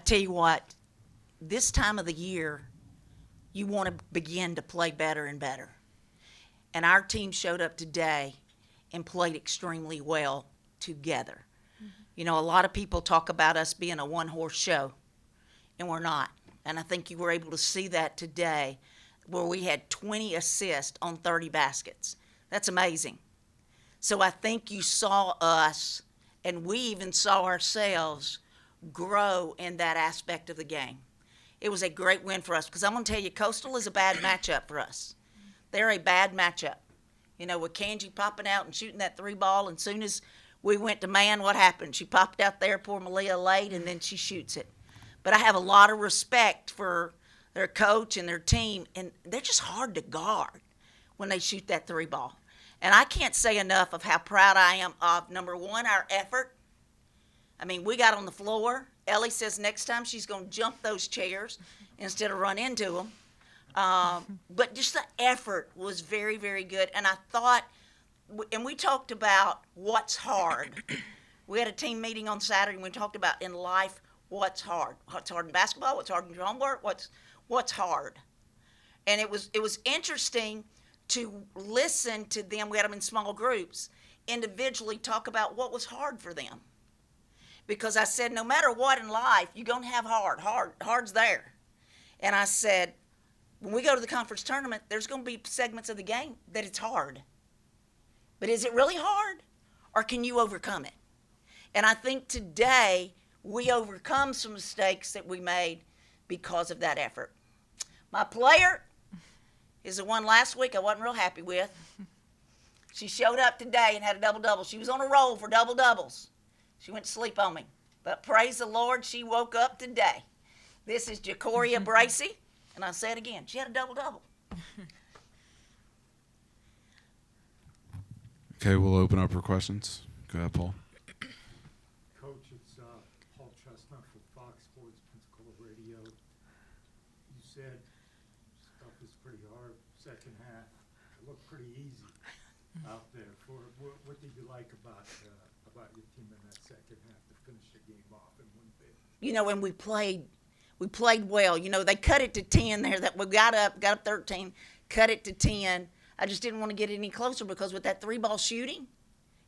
tell you what, this time of the year, you want to begin to play better and better. And our team showed up today and played extremely well together. You know, a lot of people talk about us being a one horse show, and we're not. And I think you were able to see that today, where we had 20 assists on 30 baskets. That's amazing. So I think you saw us, and we even saw ourselves grow in that aspect of the game. It was a great win for us, because I'm going to tell you, Coastal is a bad matchup for us. They're a bad matchup. You know, with Kanji popping out and shooting that three ball, and soon as we went to man, what happened? She popped out there, poor Malia late, and then she shoots it. But I have a lot of respect for their coach and their team, and they're just hard to guard when they shoot that three ball. And I can't say enough of how proud I am of, number one, our effort. I mean, we got on the floor. Ellie says next time she's going to jump those chairs instead of run into them. But just the effort was very, very good. And I thought, and we talked about what's hard. We had a team meeting on Saturday, and we talked about in life what's hard. What's hard in basketball, what's hard in your homework, what's hard. And it was interesting to listen to them. We had them in small groups, individually talk about what was hard for them. Because I said, no matter what in life, you're going to have hard's there. And I said, when we go to the conference tournament, there's going to be segments of the game that it's hard. But is it really hard, or can you overcome it? And I think today we overcome some mistakes that we made because of that effort. My player is the one last week I wasn't real happy with. She showed up today and had a double-double. She was on a roll for double-doubles. She went to sleep on me. But praise the Lord, she woke up today. This is Jacoria Bracey. And I'll say it again. She had a double-double. Okay, we'll open up for questions. Go ahead, Paul. Coach, it's Paul Chestnut for Fox Sports Pensacola Radio. You said stuff is pretty hard. Second half, it looked pretty easy out there. What did you like about your team in that second half to finish the game off and win big? You know, when we played well. You know, they cut it to 10 there. That we got up 13, cut it to 10. I just didn't want to get any closer, because with that three-ball shooting,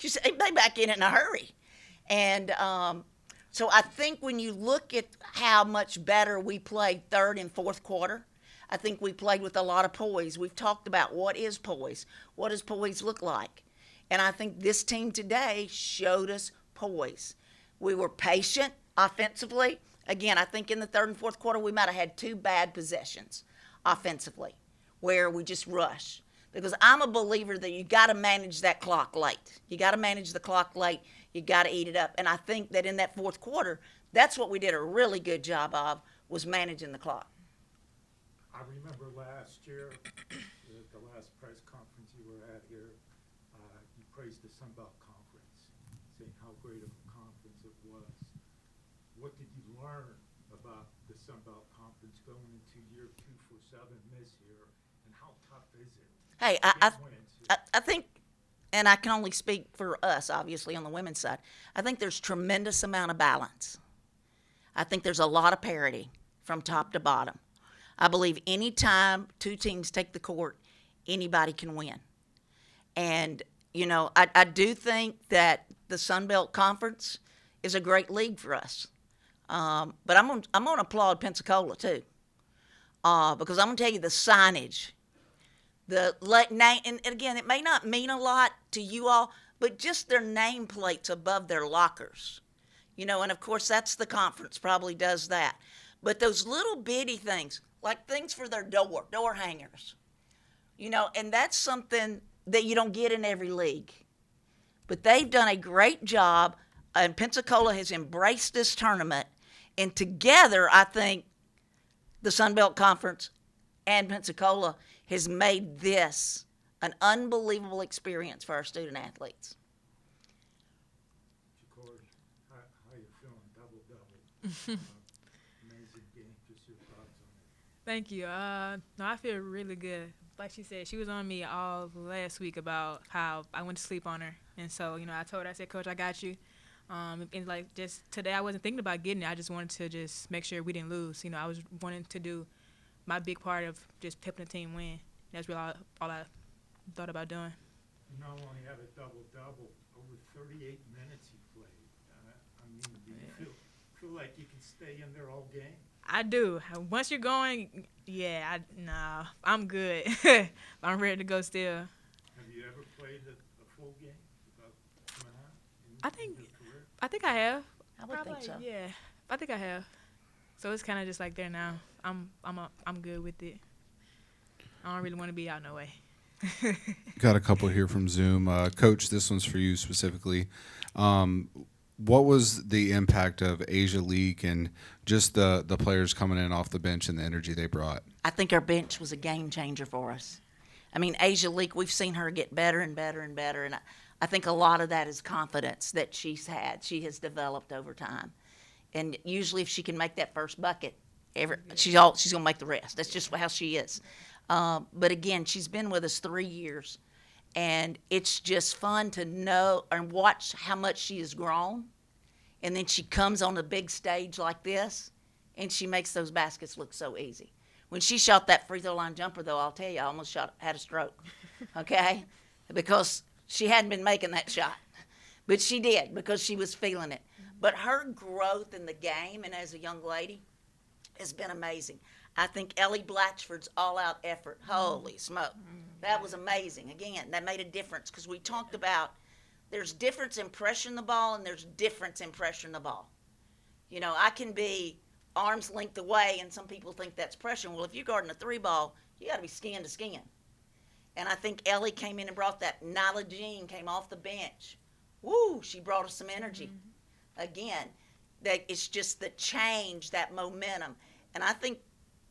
they back in it in a hurry. And so I think when you look at how much better we played third and fourth quarter, I think we played with a lot of poise. We've talked about what is poise. What does poise look like? And I think this team today showed us poise. We were patient offensively. Again, I think in the third and fourth quarter we might have had 2 bad possessions offensively where we just rushed. Because I'm a believer that you got to manage that clock late. You got to manage the clock late. You got to eat it up. And I think that in that fourth quarter, that's what we did a really good job of, was managing the clock. I remember last year, the last press conference you were at here, you praised the Sun Belt Conference, saying how great of a conference it was. What did you learn about the Sun Belt Conference going into year 2 for Southern Miss here, and how tough is it? Hey, I think, and I can only speak for us, obviously, on the women's side, I think there's tremendous amount of balance. I think there's a lot of parity from top to bottom. I believe any time 2 teams take the court, anybody can win. And, you know, I do think that the Sun Belt Conference is a great league for us. But I'm gonna applaud Pensacola, too. Because I'm going to tell you the signage. And again, it may not mean a lot to you all, but just their nameplates above their lockers. You know, and of course that's the conference probably does that. But those little bitty things, like things for their door hangers, you know, and that's something that you don't get in every league. But they've done a great job, and Pensacola has embraced this tournament. And together, I think the Sun Belt Conference and Pensacola has made this an unbelievable experience for our student athletes. Jacory, how you feeling? Double-double. Amazing game. Just your thoughts on it. Thank you. No, I feel really good. Like she said, she was on me all last week about how I went to sleep on her. And so, you know, I told her, I said, Coach, I got you. And like just today, I wasn't thinking about getting it. I just wanted to just make sure we didn't lose. You know, I was wanting to do my big part of just helping the team win. That's really all I thought about doing. You not only had a double-double, over 38 minutes you played. I mean, do you feel like you can stay in there all game? I do. Once you're going, yeah, nah, I'm good. I'm ready to go still. Have you ever played a full game without coming out I in think- your career? I think I have. I would think so. Yeah, I think I have. So it's kind of just like there now. I'm good with it. I don't really want to be out no way. Got a couple here from Zoom. Coach, this one's for you specifically. What was the impact of Asia League and just the players coming in off the bench and the energy they brought? I think our bench was a game changer for us. I mean, Asia Leak, we've seen her get better and better and better, and I think a lot of that is confidence that she's had. She has developed over time, and usually if she can make that first bucket, she's gonna make the rest. That's just how she is. But again, she's been with us 3 years, and it's just fun to know and watch how much she has grown. And then she comes on a big stage like this, and she makes those baskets look so easy. When she shot that free throw line jumper, though, I'll tell you, I almost had a stroke, okay? Because she hadn't been making that shot. But she did because she was feeling it. But her growth in the game and as a young lady has been amazing. I think Ellie Blatchford's all-out effort, holy smoke, that was amazing. Again, that made a difference because we talked about there's difference in pressuring the ball and there's difference in pressuring the ball. You know, I can be arm's length away, and some people think that's pressure. Well, if you're guarding a 3-ball, you got to be skin to skin. And I think Ellie came in and brought that. Nyla Jean came off the bench. Woo, she brought us some energy. Again, that it's just the change, that momentum. And I think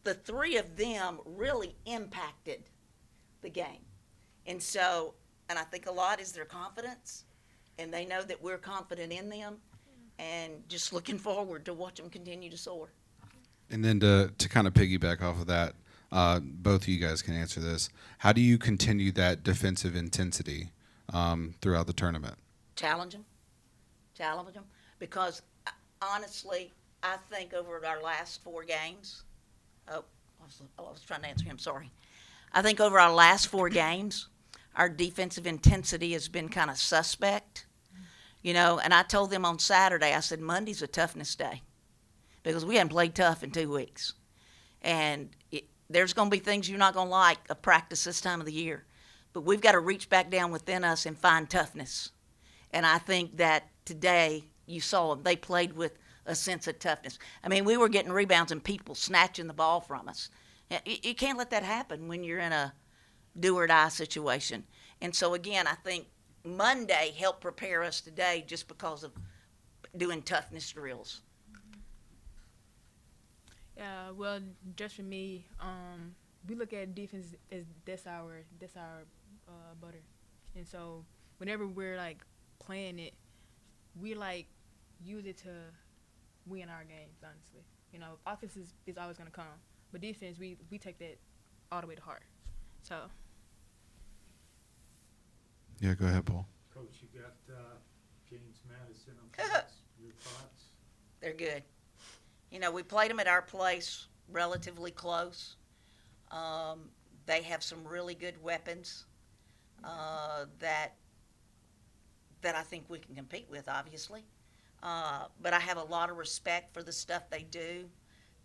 the three of them really impacted the game. And so, and I think a lot is their confidence, and they know that we're confident in them, and just looking forward to watch them continue to soar. And then to kind of piggyback off of that, both of you guys can answer this. How do you continue that defensive intensity throughout the tournament? Challenge them. Because honestly, I think over our last 4 games, I was trying to answer him, sorry. I think over our last 4 games, our defensive intensity has been kind of suspect. You know, and I told them on Saturday, I said, Monday's a toughness day because we hadn't played tough in 2 weeks. And there's going to be things you're not going to like of practice this time of the year. But we've got to reach back down within us and find toughness. And I think that today you saw them. They played with a sense of toughness. I mean, we were getting rebounds and people snatching the ball from us. You can't let that happen when you're in a do-or-die situation. And so, again, I think Monday helped prepare us today just because of doing toughness drills. Yeah, well, just for me, we look at defense as that's our butter, and so whenever we're like playing it, we like use it to win our games. Honestly, you know, offense is always gonna come, but defense we take that all the way to heart. So. Yeah, go ahead, Paul. Coach, you got James Madison on campus. Your thoughts? They're good. You know, we played them at our place relatively close. They have some really good weapons that I think we can compete with, obviously. But I have a lot of respect for the stuff they do.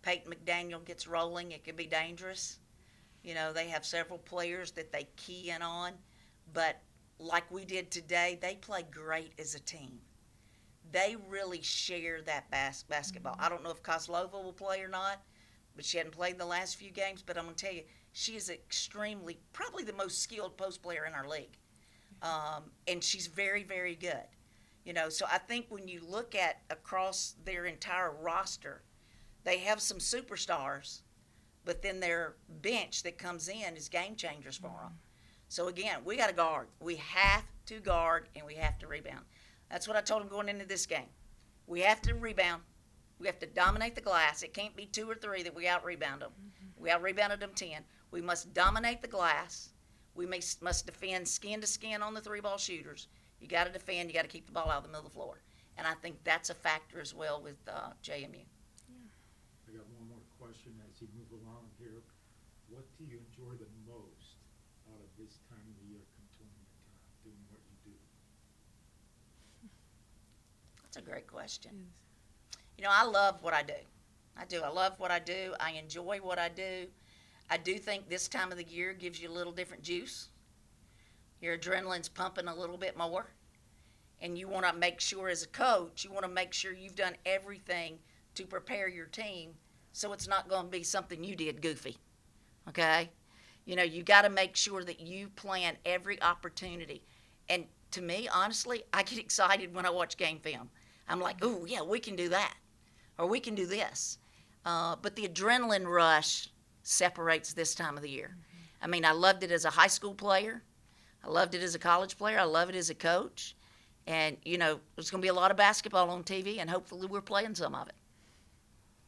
Peyton McDaniel gets rolling, it could be dangerous. You know, they have several players that they key in on. But like we did today, they play great as a team. They really share that basketball. I don't know if Kozlova will play or not, but she hadn't played the last few games. But I'm going to tell you, she is extremely, probably the most skilled post player in our league. And she's very, very good. You know, so I think when you look at across their entire roster, they have some superstars, but then their bench that comes in is game changers for them. So, again, we got to guard. We have to guard, and we have to rebound. That's what I told them going into this game. We have to rebound. We have to dominate the glass. It can't be 2 or 3 that we out-rebound them. We out-rebounded them 10. We must dominate the glass. We must defend skin to skin on the 3-ball shooters. You got to defend. You got to keep the ball out of the middle of the floor. And I think that's a factor as well with JMU. I got one more question as you move along here. What do you enjoy the most out of this time of the year come tournament time, doing what you do? That's a great question. You know, I love what I do. I do. I love what I do. I enjoy what I do. I do think this time of the year gives you a little different juice. Your adrenaline's pumping a little bit more. And you want to make sure, as a coach, you want to make sure you've done everything to prepare your team so it's not going to be something you did goofy. Okay? You know, you got to make sure that you plan every opportunity. And to me, honestly, I get excited when I watch game film. I'm like, ooh, yeah, we can do that. Or we can do this. But the adrenaline rush separates this time of the year. I mean, I loved it as a high school player. I loved it as a college player. I love it as a coach. And, you know, there's going to be a lot of basketball on TV, and hopefully we're playing some of it.